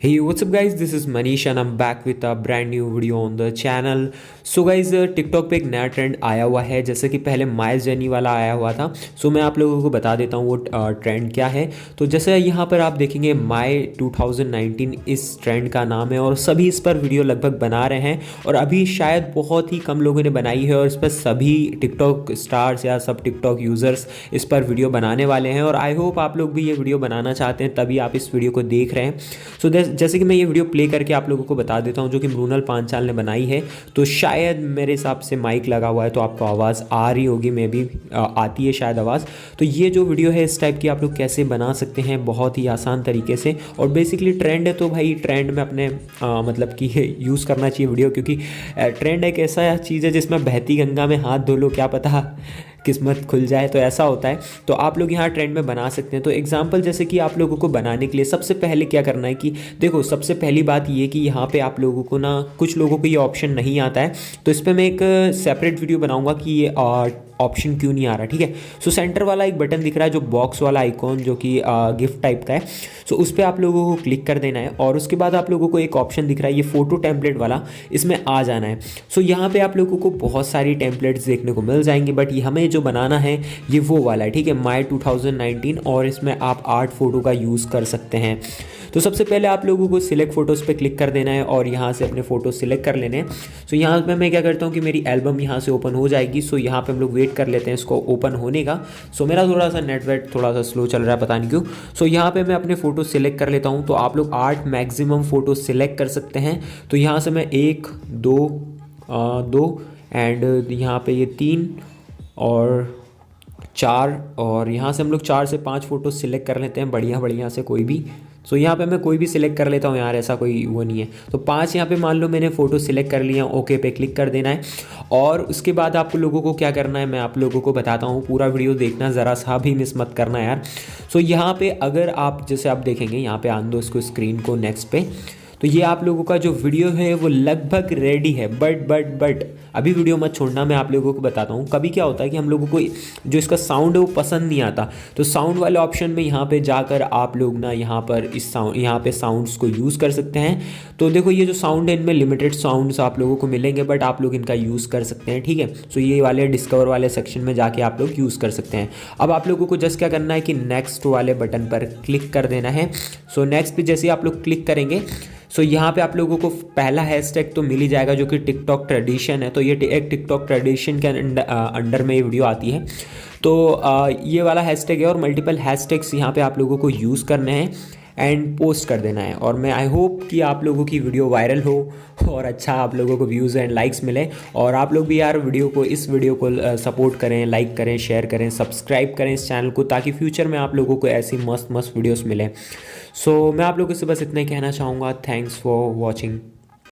Hey, what's up guys? This is Manish and I'm back with a brand new video on the channel. So guys, TikTok पे एक नया trend आया हुआ है। जैसे कि पहले माइल्स जर्नी वाला आया हुआ था। सो मैं आप लोगों को बता देता हूँ वो ट्रेंड क्या है। तो जैसे यहाँ पर आप देखेंगे माई 2019 इस ट्रेंड का नाम है और सभी इस पर वीडियो लगभग बना रहे हैं और अभी शायद बहुत ही कम लोगों ने बनाई है और इस पर सभी टिकटॉक स्टार्स या सब टिकटॉक यूज़र्स इस पर वीडियो बनाने वाले हैं और आई होप आप लोग भी ये वीडियो बनाना चाहते हैं, तभी आप इस वीडियो को देख रहे हैं। सो जैसे कि मैं ये वीडियो प्ले करके आप लोगों को बता देता हूँ जो कि मृणाल पांचाल ने बनाई है। तो शायद मेरे हिसाब से माइक लगा हुआ है तो आपको आवाज़ आ रही होगी, मे भी आती है शायद आवाज़। तो ये जो वीडियो है इस टाइप की आप लोग कैसे बना सकते हैं बहुत ही आसान तरीके से। और बेसिकली ट्रेंड है तो भाई ट्रेंड में अपने मतलब कि यूज़ करना चाहिए वीडियो, क्योंकि ट्रेंड एक ऐसा चीज़ है जिसमें बहती गंगा में हाथ धो लो, क्या पता किस्मत खुल जाए, तो ऐसा होता है। तो आप लोग यहाँ ट्रेंड में बना सकते हैं। तो एग्जांपल जैसे कि आप लोगों को बनाने के लिए सबसे पहले क्या करना है कि देखो, सबसे पहली बात ये कि यहाँ पे आप लोगों को ना, कुछ लोगों को ये ऑप्शन नहीं आता है, तो इस पर मैं एक सेपरेट वीडियो बनाऊंगा कि ये ऑप्शन क्यों नहीं आ रहा। ठीक है, सो सेंटर वाला एक बटन दिख रहा है जो बॉक्स वाला आइकॉन जो कि गिफ्ट टाइप का है। सो उस पर आप लोगों को क्लिक कर देना है और उसके बाद आप लोगों को एक ऑप्शन दिख रहा है ये फोटो टेम्पलेट वाला, इसमें आ जाना है। सो यहाँ पे आप लोगों को बहुत सारी टेम्पलेट्स देखने को मिल जाएंगी, बट ये हमें जो बनाना है ये वो वाला है। ठीक है, माई 2019 और इसमें आप 8 फोटो का यूज़ कर सकते हैं। तो सबसे पहले आप लोगों को सिलेक्ट फ़ोटोज़ पे क्लिक कर देना है और यहाँ से अपने फ़ोटो सिलेक्ट कर लेने हैं। सो यहाँ पे मैं क्या करता हूँ कि मेरी एल्बम यहाँ से ओपन हो जाएगी। सो यहाँ पे हम लोग वेट कर लेते हैं इसको ओपन होने का। सो मेरा थोड़ा सा नेटवर्क थोड़ा सा स्लो चल रहा है, पता नहीं क्यों। सो यहाँ पे मैं अपने फ़ोटो सिलेक्ट कर लेता हूँ। तो आप लोग 8 मैक्सिमम फ़ोटो सिलेक्ट कर सकते हैं। तो यहाँ से मैं 1 2 एंड यहाँ पे ये 3 और 4 और यहाँ से हम लोग 4 से 5 फ़ोटो सिलेक्ट कर लेते हैं बढ़िया बढ़िया से कोई भी। सो यहाँ पे मैं कोई भी सिलेक्ट कर लेता हूँ यार, ऐसा कोई वो नहीं है। तो 5 यहाँ पे मान लो मैंने फ़ोटो सिलेक्ट कर लिया, ओके पे क्लिक कर देना है। और उसके बाद आप लोगों को क्या करना है मैं आप लोगों को बताता हूँ, पूरा वीडियो देखना, ज़रा सा भी मिस मत करना यार। सो यहाँ पे अगर आप जैसे आप देखेंगे यहाँ पे आन दो इसको स्क्रीन को नेक्स्ट पे, तो ये आप लोगों का जो वीडियो है वो लगभग रेडी है। बट अभी वीडियो मत छोड़ना, मैं आप लोगों को बताता हूँ। कभी क्या होता है कि हम लोगों को जो इसका साउंड है वो पसंद नहीं आता, तो साउंड वाले ऑप्शन में यहाँ पे जाकर आप लोग ना यहाँ पर इस साउंड यहाँ पे साउंड्स को यूज़ कर सकते हैं। तो देखो ये जो साउंड है इनमें लिमिटेड साउंड्स आप लोगों को मिलेंगे, बट आप लोग इनका यूज़ कर सकते हैं। ठीक है, सो ये वाले डिस्कवर वाले सेक्शन में जाके आप लोग यूज़ कर सकते हैं। अब आप लोगों को जस्ट क्या करना है कि नेक्स्ट वाले बटन पर क्लिक कर देना है। सो नेक्स्ट पे जैसे आप लोग क्लिक करेंगे, सो यहाँ पे आप लोगों को पहला हैशटैग तो मिल ही जाएगा जो कि टिकटॉक ट्रेडिशन है। तो ये एक टिकटॉक ट्रेडिशन के अंडर में ये वीडियो आती है। तो ये वाला हैशटैग है और मल्टीपल हैशटैग्स यहाँ पे आप लोगों को यूज़ करने हैं एंड पोस्ट कर देना है। और मैं आई होप कि आप लोगों की वीडियो वायरल हो और अच्छा आप लोगों को व्यूज़ एंड लाइक्स मिले। और आप लोग भी यार इस वीडियो को सपोर्ट करें, लाइक करें, शेयर करें, सब्सक्राइब करें इस चैनल को, ताकि फ्यूचर में आप लोगों को ऐसी मस्त मस्त वीडियोस मिलें। सो मैं आप लोगों से बस इतना ही कहना चाहूँगा। Thanks for watching.